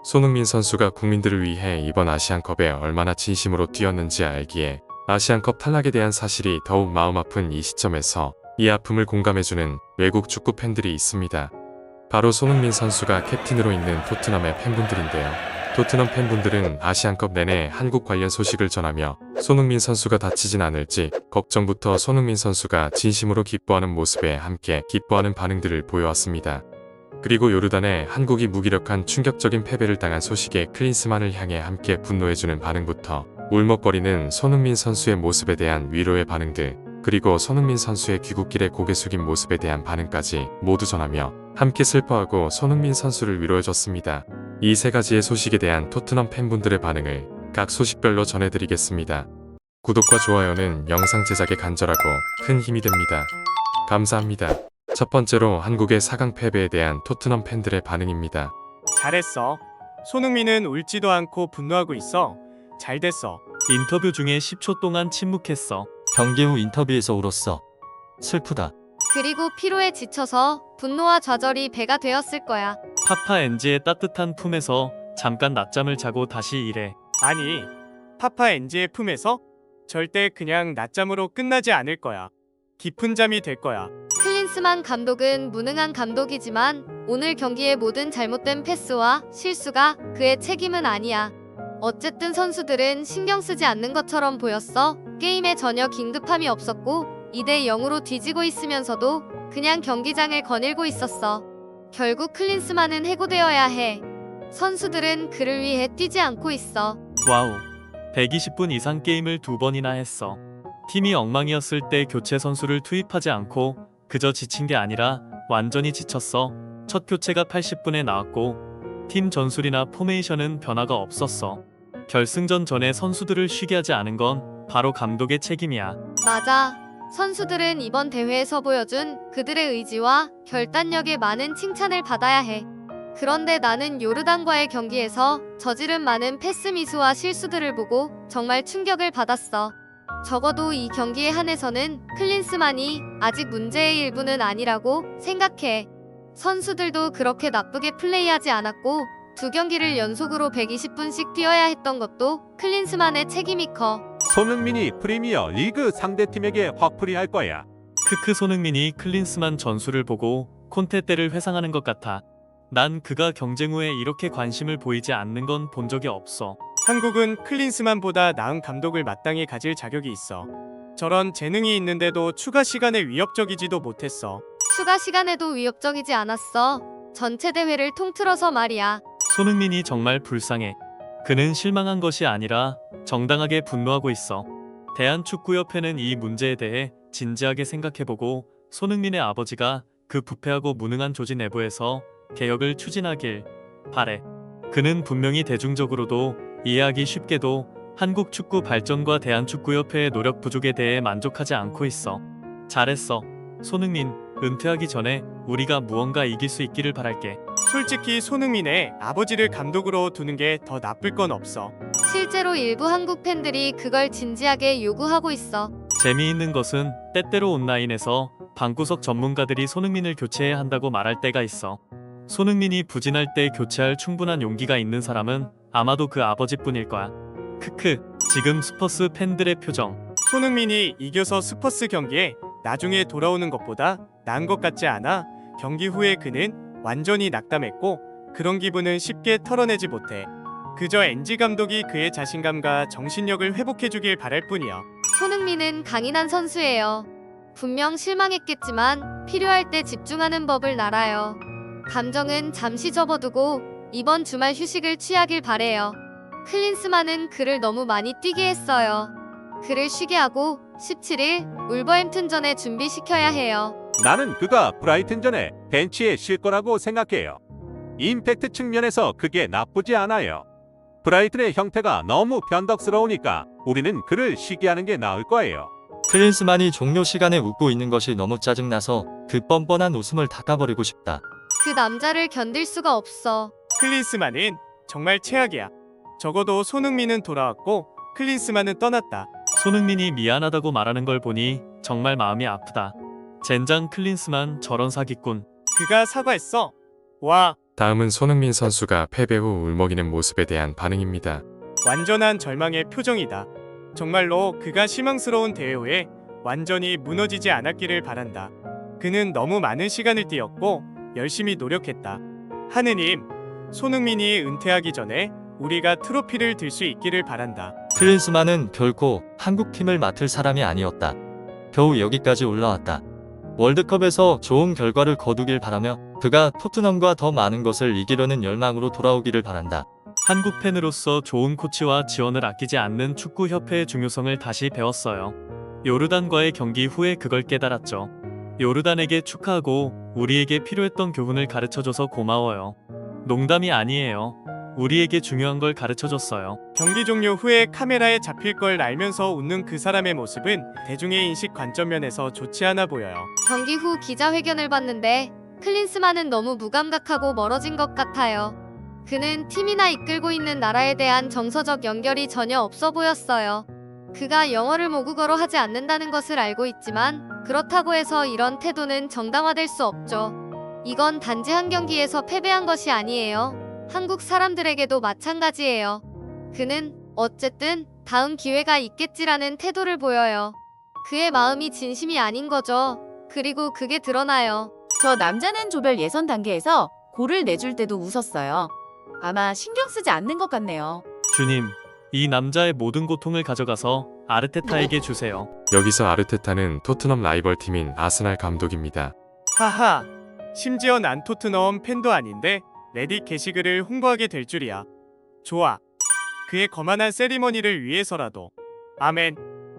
손흥민 선수가 국민들을 위해 이번 아시안컵에 얼마나 진심으로 뛰었는지 알기에 아시안컵 탈락에 대한 사실이 더욱 마음 아픈 이 시점에서 이 아픔을 공감해주는 외국 축구 팬들이 있습니다. 바로 손흥민 선수가 캡틴으로 있는 토트넘의 팬분들인데요. 토트넘 팬분들은 아시안컵 내내 한국 관련 소식을 전하며 손흥민 선수가 다치진 않을지 걱정부터 손흥민 선수가 진심으로 기뻐하는 모습에 함께 기뻐하는 반응들을 보여왔습니다. 그리고 요르단에 한국이 무기력한 충격적인 패배를 당한 소식에 클린스만을 향해 함께 분노해주는 반응부터 울먹거리는 손흥민 선수의 모습에 대한 위로의 반응들, 그리고 손흥민 선수의 귀국길에 고개 숙인 모습에 대한 반응까지 모두 전하며 함께 슬퍼하고 손흥민 선수를 위로해줬습니다. 이 세 가지의 소식에 대한 토트넘 팬분들의 반응을 각 소식별로 전해드리겠습니다. 구독과 좋아요는 영상 제작에 간절하고 큰 힘이 됩니다. 감사합니다. 첫 번째로 한국의 4강 패배에 대한 토트넘 팬들의 반응입니다. 잘했어. 손흥민은 울지도 않고 분노하고 있어. 잘 됐어. 인터뷰 중에 10초 동안 침묵했어. 경기 후 인터뷰에서 울었어. 슬프다. 그리고 피로에 지쳐서 분노와 좌절이 배가 되었을 거야. 파파 엔지의 따뜻한 품에서 잠깐 낮잠을 자고 다시 일해. 아니, 파파 엔지의 품에서? 절대 그냥 낮잠으로 끝나지 않을 거야. 깊은 잠이 될 거야. 클린스만 감독은 무능한 감독이지만 오늘 경기의 모든 잘못된 패스와 실수가 그의 책임은 아니야. 어쨌든 선수들은 신경 쓰지 않는 것처럼 보였어. 게임에 전혀 긴급함이 없었고 2대 0으로 뒤지고 있으면서도 그냥 경기장을 거닐고 있었어. 결국 클린스만은 해고되어야 해. 선수들은 그를 위해 뛰지 않고 있어. 와우. 120분 이상 게임을 2번이나 했어. 팀이 엉망이었을 때 교체 선수를 투입하지 않고 그저 지친 게 아니라 완전히 지쳤어. 첫 교체가 80분에 나왔고 팀 전술이나 포메이션은 변화가 없었어. 결승전 전에 선수들을 쉬게 하지 않은 건 바로 감독의 책임이야. 맞아. 선수들은 이번 대회에서 보여준 그들의 의지와 결단력에 많은 칭찬을 받아야 해. 그런데 나는 요르단과의 경기에서 저지른 많은 패스 미스와 실수들을 보고 정말 충격을 받았어. 적어도 이 경기에 한해서는 클린스만이 아직 문제의 일부는 아니라고 생각해. 선수들도 그렇게 나쁘게 플레이하지 않았고 두 경기를 연속으로 120분씩 뛰어야 했던 것도 클린스만의 책임이 커. 손흥민이 프리미어 리그 상대팀에게 화풀이할 거야. 크크. 손흥민이 클린스만 전술을 보고 콘테 때를 회상하는 것 같아. 난 그가 경쟁 후에 이렇게 관심을 보이지 않는 건 본 적이 없어. 한국은 클린스만보다 나은 감독을 마땅히 가질 자격이 있어. 저런 재능이 있는데도 추가 시간에 위협적이지도 못했어. 추가 시간에도 위협적이지 않았어. 전체 대회를 통틀어서 말이야. 손흥민이 정말 불쌍해. 그는 실망한 것이 아니라 정당하게 분노하고 있어. 대한축구협회는 이 문제에 대해 진지하게 생각해보고 손흥민의 아버지가 그 부패하고 무능한 조직 내부에서 개혁을 추진하길 바래. 그는 분명히 대중적으로도 이해하기 쉽게도 한국 축구 발전과 대한축구협회의 노력 부족에 대해 만족하지 않고 있어. 잘했어. 손흥민, 은퇴하기 전에 우리가 무언가 이길 수 있기를 바랄게. 솔직히 손흥민의 아버지를 감독으로 두는 게 더 나쁠 건 없어. 실제로 일부 한국 팬들이 그걸 진지하게 요구하고 있어. 재미있는 것은 때때로 온라인에서 방구석 전문가들이 손흥민을 교체해야 한다고 말할 때가 있어. 손흥민이 부진할 때 교체할 충분한 용기가 있는 사람은 아마도 그 아버지뿐일 거야. 크크. 지금 스퍼스 팬들의 표정. 손흥민이 이겨서 스퍼스 경기에 나중에 돌아오는 것보다 나은 것 같지 않아? 경기 후에 그는 완전히 낙담했고 그런 기분은 쉽게 털어내지 못해. 그저 엔지 감독이 그의 자신감과 정신력을 회복해주길 바랄 뿐이야. 손흥민은 강인한 선수예요. 분명 실망했겠지만 필요할 때 집중하는 법을 알아요. 감정은 잠시 접어두고 이번 주말 휴식을 취하길 바래요. 클린스만은 그를 너무 많이 뛰게 했어요. 그를 쉬게 하고 17일 울버햄튼전에 준비시켜야 해요. 나는 그가 브라이튼전에 벤치에 쉴 거라고 생각해요. 임팩트 측면에서 그게 나쁘지 않아요. 브라이튼의 형태가 너무 변덕스러우니까 우리는 그를 쉬게 하는 게 나을 거예요. 클린스만이 종료 시간에 웃고 있는 것이 너무 짜증나서 그 뻔뻔한 웃음을 닦아버리고 싶다. 그 남자를 견딜 수가 없어. 클린스만은 정말 최악이야. 적어도 손흥민은 돌아왔고 클린스만은 떠났다. 손흥민이 미안하다고 말하는 걸 보니 정말 마음이 아프다. 젠장 클린스만 저런 사기꾼. 그가 사과했어. 와, 다음은 손흥민 선수가 패배 후 울먹이는 모습에 대한 반응입니다. 완전한 절망의 표정이다. 정말로 그가 실망스러운 대회 후에 완전히 무너지지 않았기를 바란다. 그는 너무 많은 시간을 뛰었고 열심히 노력했다. 하느님, 손흥민이 은퇴하기 전에 우리가 트로피를 들 수 있기를 바란다. 클린스만은 결코 한국팀을 맡을 사람이 아니었다. 겨우 여기까지 올라왔다. 월드컵에서 좋은 결과를 거두길 바라며 그가 토트넘과 더 많은 것을 이기려는 열망으로 돌아오기를 바란다. 한국 팬으로서 좋은 코치와 지원을 아끼지 않는 축구협회의 중요성을 다시 배웠어요. 요르단과의 경기 후에 그걸 깨달았죠. 요르단에게 축하하고 우리에게 필요했던 교훈을 가르쳐줘서 고마워요. 농담이 아니에요. 우리에게 중요한 걸 가르쳐줬어요. 경기 종료 후에 카메라에 잡힐 걸 알면서 웃는 그 사람의 모습은 대중의 인식 관점 면에서 좋지 않아 보여요. 경기 후 기자회견을 봤는데 클린스만은 너무 무감각하고 멀어진 것 같아요. 그는 팀이나 이끌고 있는 나라에 대한 정서적 연결이 전혀 없어 보였어요. 그가 영어를 모국어로 하지 않는다는 것을 알고 있지만 그렇다고 해서 이런 태도는 정당화될 수 없죠. 이건 단지 한 경기에서 패배한 것이 아니에요. 한국 사람들에게도 마찬가지예요. 그는 어쨌든 다음 기회가 있겠지라는 태도를 보여요. 그의 마음이 진심이 아닌 거죠. 그리고 그게 드러나요. 저 남자는 조별 예선 단계에서 골을 내줄 때도 웃었어요. 아마 신경 쓰지 않는 것 같네요. 주님, 이 남자의 모든 고통을 가져가서 아르테타에게 주세요. 여기서 아르테타는 토트넘 라이벌 팀인 아스날 감독입니다. 하하, 심지어 난 토트넘 팬도 아닌데 레딧 게시글을 홍보하게 될 줄이야. 좋아. 그의 거만한 세리머니를 위해서라도. 아멘.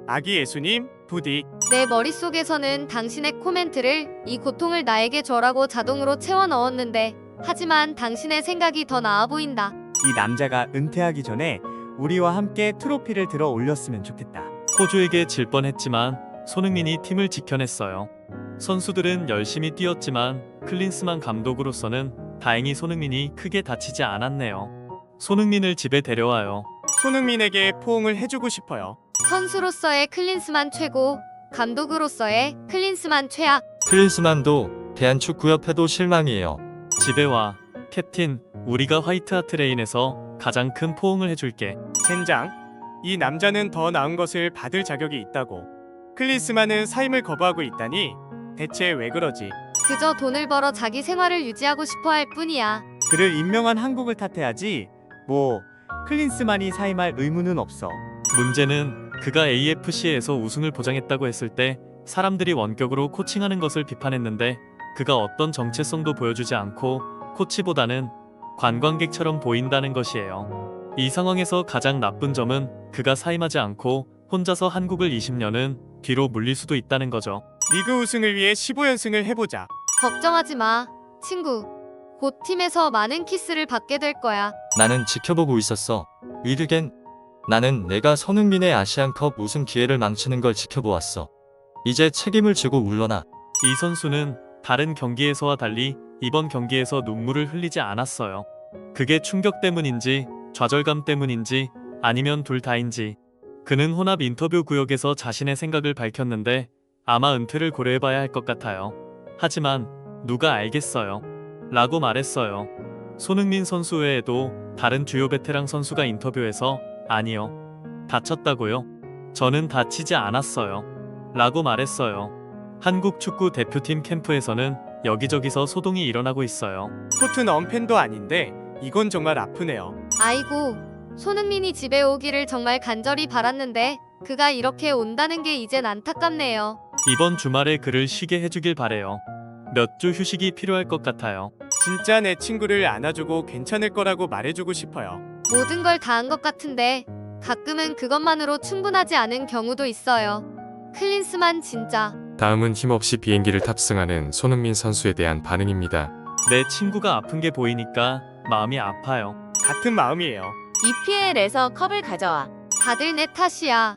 아기 예수님, 부디. 내 머릿속에서는 당신의 코멘트를 이 고통을 나에게 줘라고 자동으로 채워 넣었는데 하지만 당신의 생각이 더 나아 보인다. 이 남자가 은퇴하기 전에 우리와 함께 트로피를 들어 올렸으면 좋겠다. 호주에게 질 뻔했지만 손흥민이 팀을 지켜냈어요. 선수들은 열심히 뛰었지만 클린스만 감독으로서는 다행히 손흥민이 크게 다치지 않았네요. 손흥민을 집에 데려와요. 손흥민에게 포옹을 해주고 싶어요. 선수로서의 클린스만 최고, 감독으로서의 클린스만 최악. 클린스만도 대한축구협회도 실망이에요. 집에 와. 캡틴, 우리가 화이트하트 레인에서 가장 큰 포옹을 해줄게. 젠장. 이 남자는 더 나은 것을 받을 자격이 있다고. 클린스만은 사임을 거부하고 있다니 대체 왜 그러지? 그저 돈을 벌어 자기 생활을 유지하고 싶어 할 뿐이야. 그를 임명한 한국을 탓해야지. 뭐 클린스만이 사임할 의무는 없어. 문제는 그가 AFC에서 우승을 보장했다고 했을 때 사람들이 원격으로 코칭하는 것을 비판했는데 그가 어떤 정체성도 보여주지 않고 코치보다는 관광객처럼 보인다는 것이에요. 이 상황에서 가장 나쁜 점은 그가 사임하지 않고 혼자서 한국을 20년은 뒤로 물릴 수도 있다는 거죠. 리그 우승을 위해 15연승을 해보자. 걱정하지 마, 친구. 곧 팀에서 많은 키스를 받게 될 거야. 나는 지켜보고 있었어. 위르겐. 나는 내가 손흥민의 아시안컵 우승 기회를 망치는 걸 지켜보았어. 이제 책임을 지고 물러나. 이 선수는 다른 경기에서와 달리 이번 경기에서 눈물을 흘리지 않았어요. 그게 충격 때문인지 좌절감 때문인지 아니면 둘 다인지. 그는 혼합 인터뷰 구역에서 자신의 생각을 밝혔는데 아마 은퇴를 고려해봐야 할 것 같아요. 하지만 누가 알겠어요. 라고 말했어요. 손흥민 선수 외에도 다른 주요 베테랑 선수가 인터뷰에서 아니요. 다쳤다고요? 저는 다치지 않았어요. 라고 말했어요. 한국 축구 대표팀 캠프에서는 여기저기서 소동이 일어나고 있어요. 토트넘 팬도 아닌데 이건 정말 아프네요. 아이고, 손흥민이 집에 오기를 정말 간절히 바랐는데 그가 이렇게 온다는 게 이젠 안타깝네요. 이번 주말에 그를 쉬게 해주길 바래요. 몇 주 휴식이 필요할 것 같아요. 진짜 내 친구를 안아주고 괜찮을 거라고 말해주고 싶어요. 모든 걸 다 한 것 같은데 가끔은 그것만으로 충분하지 않은 경우도 있어요. 클린스만 진짜. 다음은 힘없이 비행기를 탑승하는 손흥민 선수에 대한 반응입니다. 내 친구가 아픈 게 보이니까 마음이 아파요. 같은 마음이에요. EPL에서 컵을 가져와. 다들 내 탓이야.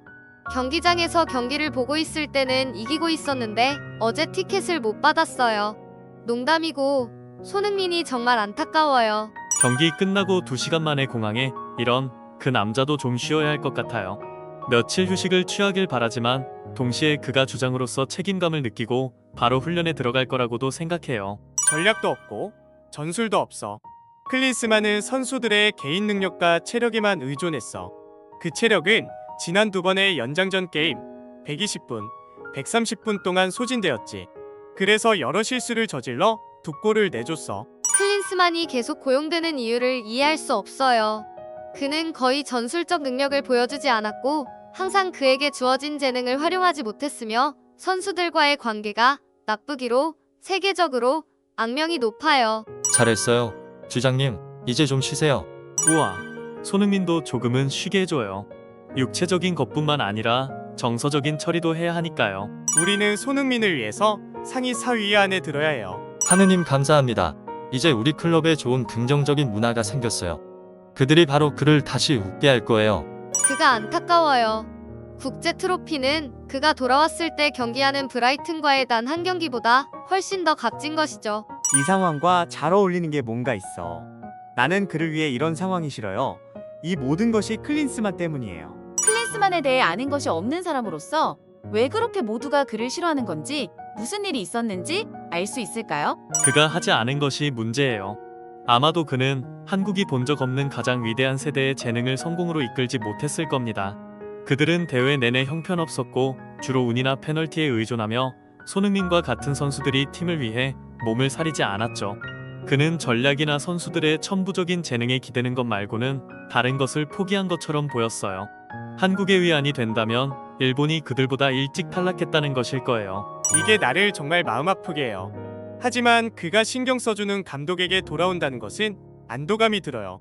경기장에서 경기를 보고 있을 때는 이기고 있었는데 어제 티켓을 못 받았어요. 농담이고 손흥민이 정말 안타까워요. 경기 끝나고 2시간 만에 공항에 이런 그 남자도 좀 쉬어야 할 것 같아요. 며칠 휴식을 취하길 바라지만 동시에 그가 주장으로서 책임감을 느끼고 바로 훈련에 들어갈 거라고도 생각해요. 전략도 없고 전술도 없어. 클린스만은 선수들의 개인 능력과 체력에만 의존했어. 그 체력은 지난 두 번의 연장전 게임 120분, 130분 동안 소진되었지. 그래서 여러 실수를 저질러 두 골을 내줬어. 클린스만이 계속 고용되는 이유를 이해할 수 없어요. 그는 거의 전술적 능력을 보여주지 않았고 항상 그에게 주어진 재능을 활용하지 못했으며 선수들과의 관계가 나쁘기로 세계적으로 악명이 높아요. 잘했어요. 주장님, 이제 좀 쉬세요. 우와, 손흥민도 조금은 쉬게 해줘요. 육체적인 것뿐만 아니라 정서적인 처리도 해야 하니까요. 우리는 손흥민을 위해서 상위 4위 안에 들어야 해요. 하느님 감사합니다. 이제 우리 클럽에 좋은 긍정적인 문화가 생겼어요. 그들이 바로 그를 다시 웃게 할 거예요. 그가 안타까워요. 국제 트로피는 그가 돌아왔을 때 경기하는 브라이튼과의 단 한 경기보다 훨씬 더 값진 것이죠. 이 상황과 잘 어울리는 게 뭔가 있어. 나는 그를 위해 이런 상황이 싫어요. 이 모든 것이 클린스만 때문이에요. 클린스만에 대해 아는 것이 없는 사람으로서 왜 그렇게 모두가 그를 싫어하는 건지, 무슨 일이 있었는지 알 수 있을까요? 그가 하지 않은 것이 문제예요. 아마도 그는 한국이 본 적 없는 가장 위대한 세대의 재능을 성공으로 이끌지 못했을 겁니다. 그들은 대회 내내 형편없었고 주로 운이나 페널티에 의존하며 손흥민과 같은 선수들이 팀을 위해 몸을 사리지 않았죠. 그는 전략이나 선수들의 천부적인 재능에 기대는 것 말고는 다른 것을 포기한 것처럼 보였어요. 한국의 위안이 된다면 일본이 그들보다 일찍 탈락했다는 것일 거예요. 이게 나를 정말 마음 아프게 해요. 하지만 그가 신경 써주는 감독에게 돌아온다는 것은 안도감이 들어요.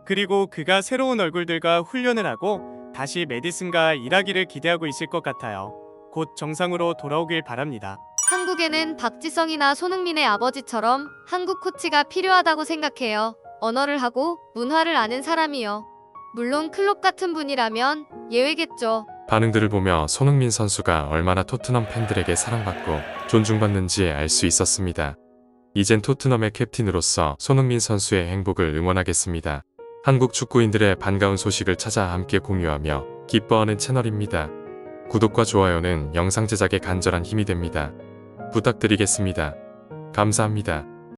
그리고 그가 새로운 얼굴들과 훈련을 하고 다시 메디슨과 일하기를 기대하고 있을 것 같아요. 곧 정상으로 돌아오길 바랍니다. 한국에는 박지성이나 손흥민의 아버지처럼 한국 코치가 필요하다고 생각해요. 언어를 하고 문화를 아는 사람이요. 물론 클롭 같은 분이라면 예외겠죠. 반응들을 보며 손흥민 선수가 얼마나 토트넘 팬들에게 사랑받고 존중받는지 알 수 있었습니다. 이젠 토트넘의 캡틴으로서 손흥민 선수의 행복을 응원하겠습니다. 한국 축구인들의 반가운 소식을 찾아 함께 공유하며 기뻐하는 채널입니다. 구독과 좋아요는 영상 제작에 간절한 힘이 됩니다. 부탁드리겠습니다. 감사합니다.